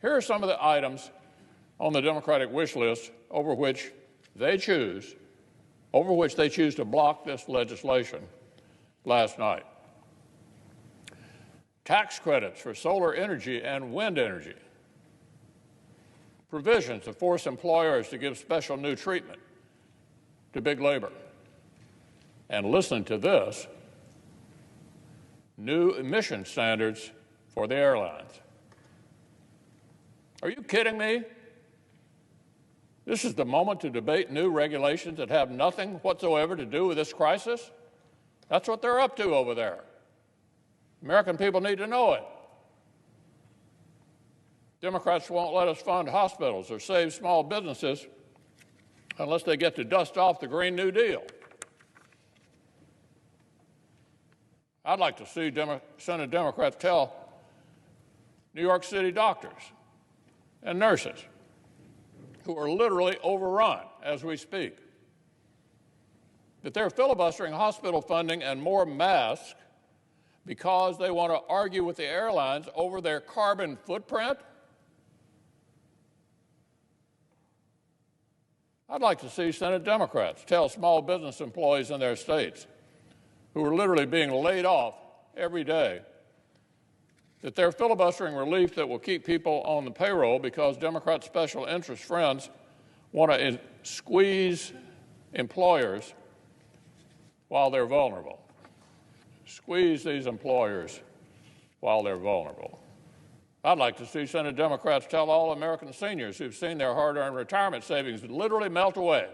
Here are some of the items on the Democratic wish list over which they choose to block this legislation last night. Tax credits for solar energy and wind energy. Provisions to force employers to give special new treatment to big labor. And listen to this, new emission standards for the airlines. Are you kidding me? This is the moment to debate new regulations that have nothing whatsoever to do with this crisis? That's what they're up to over there. American people need to know it. Democrats won't let us fund hospitals or save small businesses unless they get to dust off the Green New Deal. I'd like to see Senate Democrats tell New York City doctors and nurses who are literally overrun as we speak that they're filibustering hospital funding and more masks because they want to argue with the airlines over their carbon footprint? I'd like to see Senate Democrats tell small business employees in their states who are literally being laid off every day that they're filibustering relief that will keep people on the payroll because Democrat special interest friends want to squeeze employers while they're vulnerable. Squeeze these employers while they're vulnerable. I'd like to see Senate Democrats tell all American seniors who've seen their hard-earned retirement savings literally melt away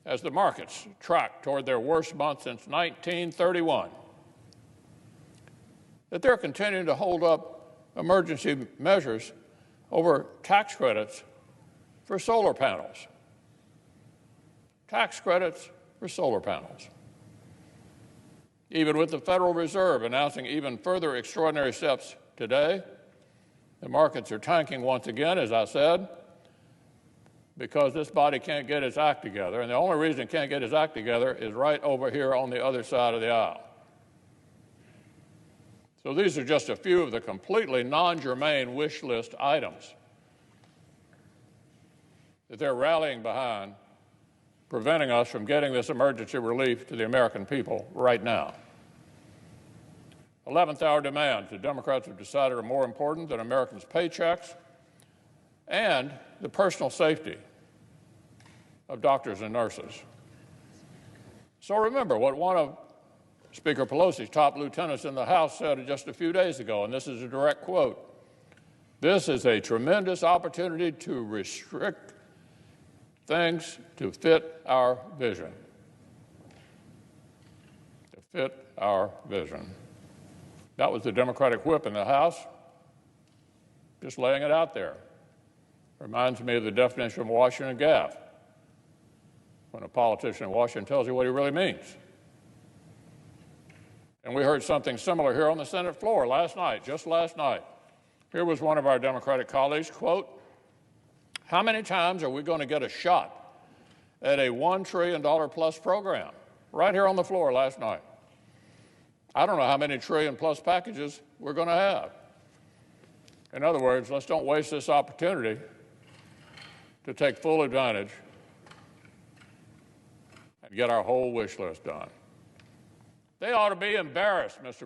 as the markets track toward their worst month since 1931, that they're continuing to hold up emergency measures over tax credits for solar panels. Tax credits for solar panels. Even with the Federal Reserve announcing even further extraordinary steps today, the markets are tanking once again, as I said, because this body can't get its act together. And the only reason it can't get its act together is right over here on the other side of the aisle. So these are just a few of the completely non-germane wish list items that they're rallying behind, preventing us from getting this emergency relief to the American people right now. 11th hour demands the Democrats have decided are more important than Americans' paychecks and the personal safety of doctors and nurses. So remember what one of Speaker Pelosi's top lieutenants in the House said just a few days ago, and this is a direct quote: "This is a tremendous opportunity to restrict things to fit our vision." To fit our vision. That was the Democratic whip in the House, just laying it out there. Reminds me of the definition of Washington gaffe, when a politician in Washington tells you what he really means. And we heard something similar here on the Senate floor last night, just last night. Here was one of our Democratic colleagues, quote, "How many times are we going to get a shot at a $1 trillion plus program?" Right here on the floor last night. I don't know how many trillion plus packages we're going to have. In other words, let's don't waste this opportunity to take full advantage and get our whole wish list done. They ought to be embarrassed, Mr. President.